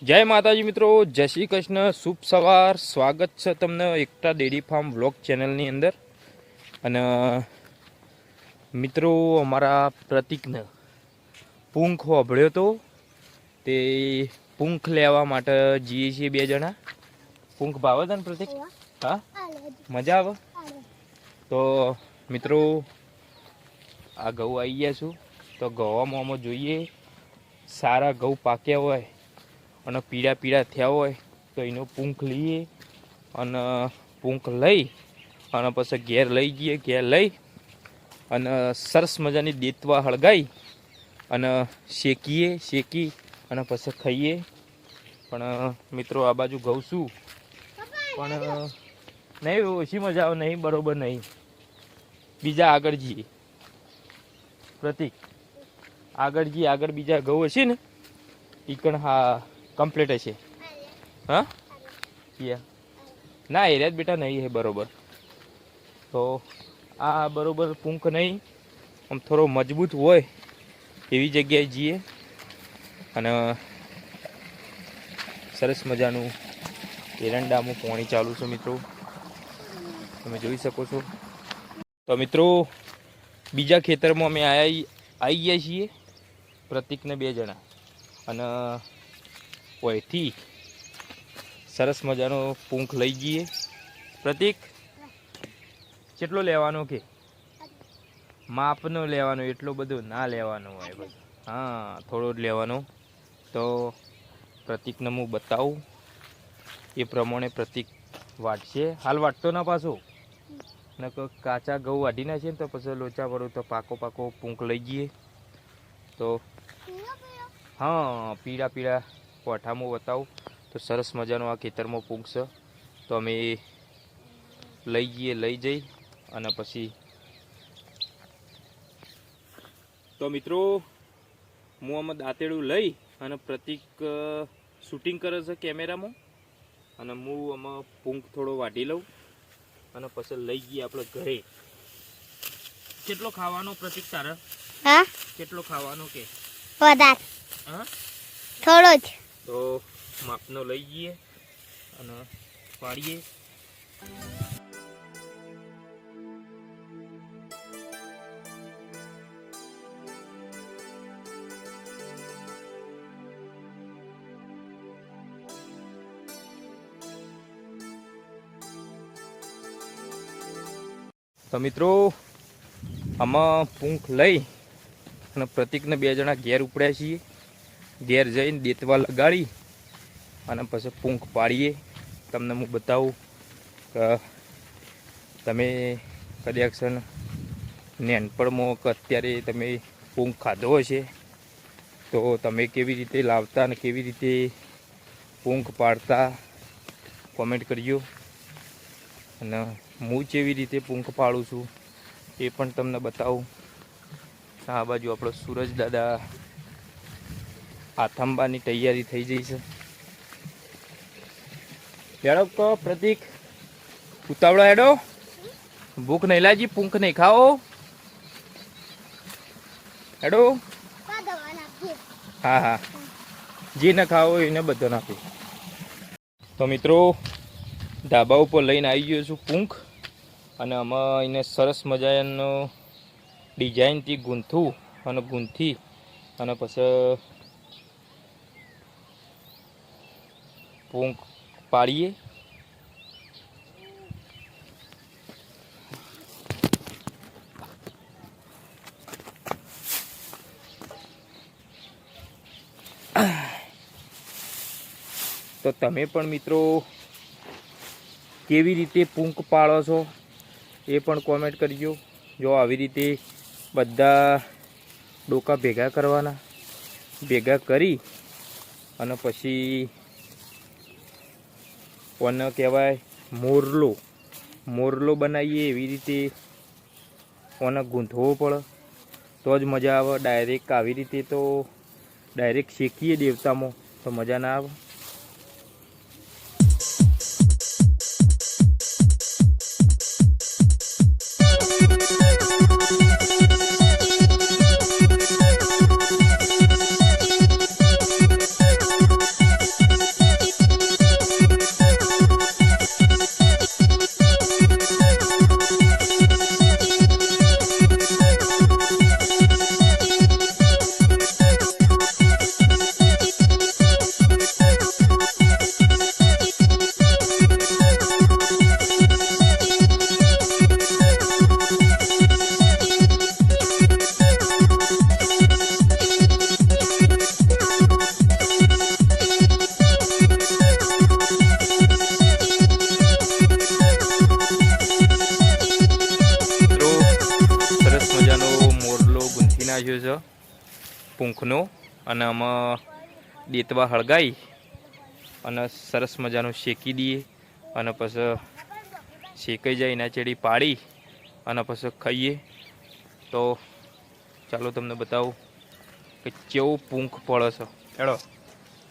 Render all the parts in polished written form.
જય માતાજી મિત્રો, જય શ્રી કૃષ્ણ, શુભ સવાર. સ્વાગત છે તમને એકતા ડેરી ફાર્મ વ્લોગ ચેનલની અંદર. અને મિત્રો, અમારા પ્રતિકને પૂંખ વાભળ્યો તો તે પૂંખ લેવા માટે જઈએ છીએ બે જણા. પૂંખ ભાવે તને પ્રતિક? હા, મજા આવે. તો મિત્રો, આ ઘઉં આવી ગયા છું. તો ઘઉંમાં અમે જોઈએ સારા ઘઉં પાક્યા હોય અને પીળા પીળા થયા હોય તો એનો પૂંખ લઈએ અને પૂંખ લઈ અને પછી ઘેર લઈ જઈએ. ઘેર લઈ અને સરસ મજાની દેતવા હળગાઈ અને શેકી અને પછી ખાઈએ. પણ મિત્રો, આ બાજુ ઘઉં છું પણ નહીં, ઓછી મજા આવે નહીં, બરોબર નહીં. બીજા આગળ જઈએ પ્રતિક, આગળ જઈએ. આગળ બીજા ઘઉં હશે ને ઈકણ હા કમ્પ્લીટ હશે. હા ના એરિયા જ બેટા નહીં હે બરોબર. તો આ બરોબર પૂંખ નહીં, આમ થોડો મજબૂત હોય એવી જગ્યાએ જઈએ અને સરસ મજાનું એરંડામાં પાણી ચાલુ છે મિત્રો, તમે જોઈ શકો છો. તો મિત્રો, બીજા ખેતરમાં અમે આવી ગયા છીએ પ્રતિકને બે જણા. અને ઓયથી સરસ મજાનો પૂંખ લઈ જઈએ. પ્રતિક, કેટલો લેવાનો કે માપનો લેવાનો? એટલો બધો ના લેવાનો હોય બધું. હા, થોડો જ લેવાનો. તો પ્રતિકને હું બતાવું એ પ્રમાણે પ્રતિક વાટશે. હાલ વાટતો ના પાછો ને કાચા ઘઉં વાઢી નાખીએ ને તો પછી લોચા પડું. તો પાકો પૂંખ લઈ જઈએ. તો હા, પીળા પીળા કોઠામાં બતાવું તો સરસ મજાનો આ ખેતરમાં પૂંખ છે. તો અમે લઈ જઈ અને પછી તો મિત્રો, હું આમાં દાંતેડું લઈ અને પ્રતિક શૂટિંગ કરે છે કેમેરામાં અને હું આમાં પૂંખ થોડો વાઢી લઉં અને પછી લઈ જઈએ આપણે ઘરે. કેટલો ખાવાનો પ્રતિક તારે? હા, કેટલો ખાવાનો કે વધારે? હા, થોડો જ. તો માપનો લઈ જઈએ અને પાડીએ. તો મિત્રો, આમાં પૂંખ લઈ અને પ્રતિકને બે જણા ઘેર ઉપડ્યા છીએ. ઘેર જઈને દેતવા લગાડી અને પછી પૂંખ પાડીએ. તમને હું બતાવું કે તમે કદાચ નેનપણમાં કે અત્યારે તમે પૂંખ ખાધો હશે તો તમે કેવી રીતે લાવતા અને કેવી રીતે પૂંખ પાડતા કોમેન્ટ કરજો. અને હું કેવી રીતે પૂંખ પાડું છું એ પણ તમને બતાવું. આ બાજુ આપણો સૂરજ દાદા આથંબાની તૈયારી થઈ જઈ છે. હેડો કહો પ્રતિક, ઉતાવળો હેડો. ભૂખ નહીં લાગી? પૂંખ નહીં ખાઓ? હેડો. હા, જે ન ખાવો એને બધો નાખી. તો મિત્રો, ધાબા ઉપર લઈને આવી ગયો છું પૂંખ અને આમાં એને સરસ મજાનો ડિઝાઇનથી ગૂંથું અને ગૂંથી અને પછી પૂંખ પાડીએ. તો તમે પણ મિત્રો કેવી રીતે પૂંખ પાડો છો એ પણ કોમેન્ટ કરજો. જો આવી રીતે બધા ડોકા ભેગા કરવાના, ભેગા કરી અને પછી કોને કહેવાય મોરલો બનાવીએ. એવી રીતે કોને ગૂંથવો પડે તો જ મજા આવે. ડાયરેક્ટ આવી રીતે તો ડાયરેક્ટ શેકીએ દેવતામાં તો મજા ના આવે. નાખ્યો છે પૂંખનો અને આમાં દેતવા હળગાઈ અને સરસ મજાનું શેકી દઈએ અને પછી શેકાઈ જાય એના ચેડી પાડી અને પછી ખાઈએ. તો ચાલો તમને બતાવું કે કેવું પૂંખ પડે છે. હેડો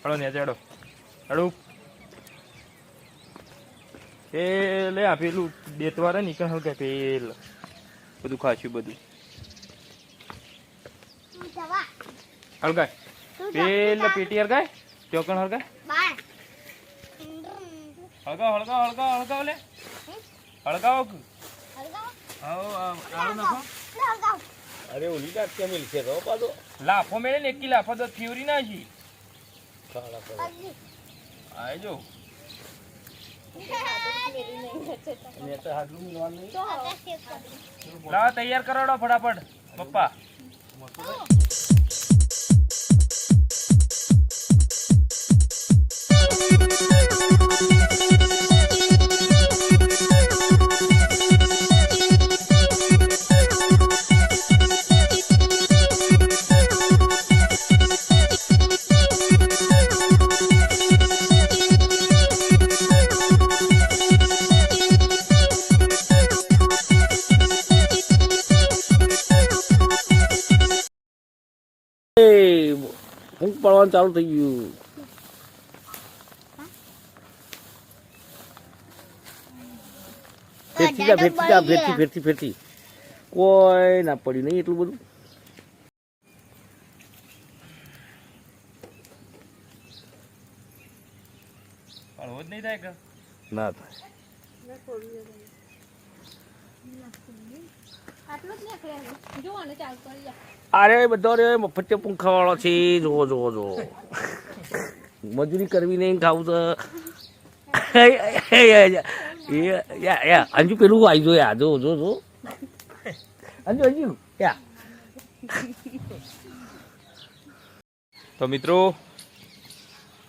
હેડો ને હેડો હેડો એ લે આપેલું દેતવારે નીકળ હળગે પેલ બધું ખાશું બધું હળગાય પેલ પેટી હળગાય ચોકણ હળગાય હળગાવ હળગાવ હળગાવ હળગાવ લે હળગાવ નાખો. અરે ઓલી દાટ કેમ છે રો પાડો લાફો મેળે ને એકી લાફો તો થિયોરી ના છી આય જો લાવ તૈયાર કરોડો ફટાફટ પપ્પા. પૂંખ પાડવાનું ચાલુ થઈ ગયું. ફેરથી કોઈ ના પડ્યું નહીં એટલું બધું. હળવો જ નહીં થાય કે ના થાય. અરે બધો રે મફત પૂંખા વાળો છે. જોવો જોવો જોવો મજૂરી કરવી નહીં ખાવું તો અંજુ પેલું આવી જો યા જો જો જો અંજુ અંજુ યા. તો મિત્રો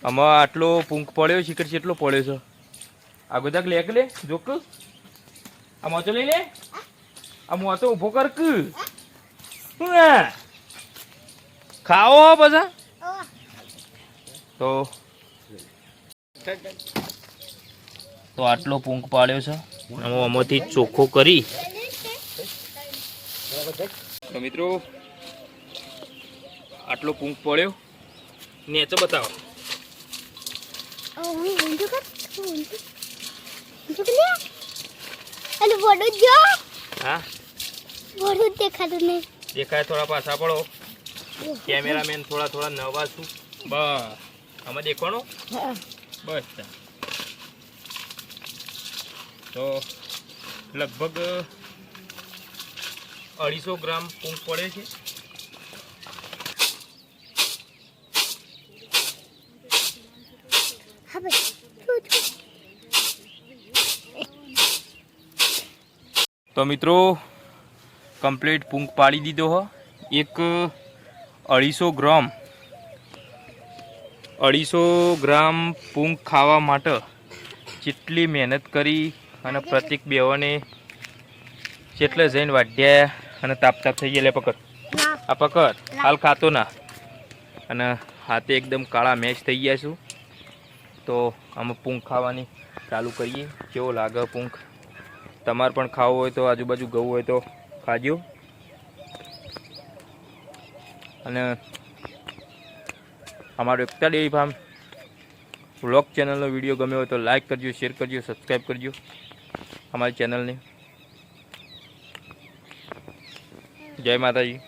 આમાં આટલો પૂંખ પડ્યો શિખર કેટલો પડ્યો છે આ બધા લે કે લે જોક આ મોચો લઈ લે આ મોચો ઉભો કર કે ખાઓ બધા. તો આટલો પૂંખ પાડ્યો છે આમાંથી ચોખ્ખો કરી. તો મિત્રો આટલો પૂંખ પડ્યો નેચો બતાવો. હા દેખાય થોડા પાછા પડો. કેમેરામેન થોડા થોડા નવા છું બસ આમાં દેખવાનું બસ. તો લગભગ 250 ગ્રામ પૂંખ પડે છે. તો મિત્રો કમ્પ્લીટ પૂંખ પાડી દીધો હો. એક 250 ગ્રામ પૂંખ ખાવા માટે જેટલી મહેનત કરી અને પ્રતિક બેવાને જેટલે જઈને વાઢ્યા અને તાપ થઈ ગયા. પકડ આ પકડ હાલ ખાતો ના અને હાથે એકદમ કાળા મેચ થઈ ગયા છું. તો અમે પૂંખ ખાવાની ચાલુ કરીએ. કેવો લાગે પૂંખ? તમારે પણ ખાવું હોય તો આજુબાજુ ગવું હોય તો ખાજો. અને અમારો એકતા ડેરી ફાર્મ વ્લોગ ચેનલનો વિડીયો ગમ્યો હોય તો લાઈક કરજો, શેર કરજો, સબસ્ક્રાઈબ કરજો અમારી ચેનલને. જય માતાજી.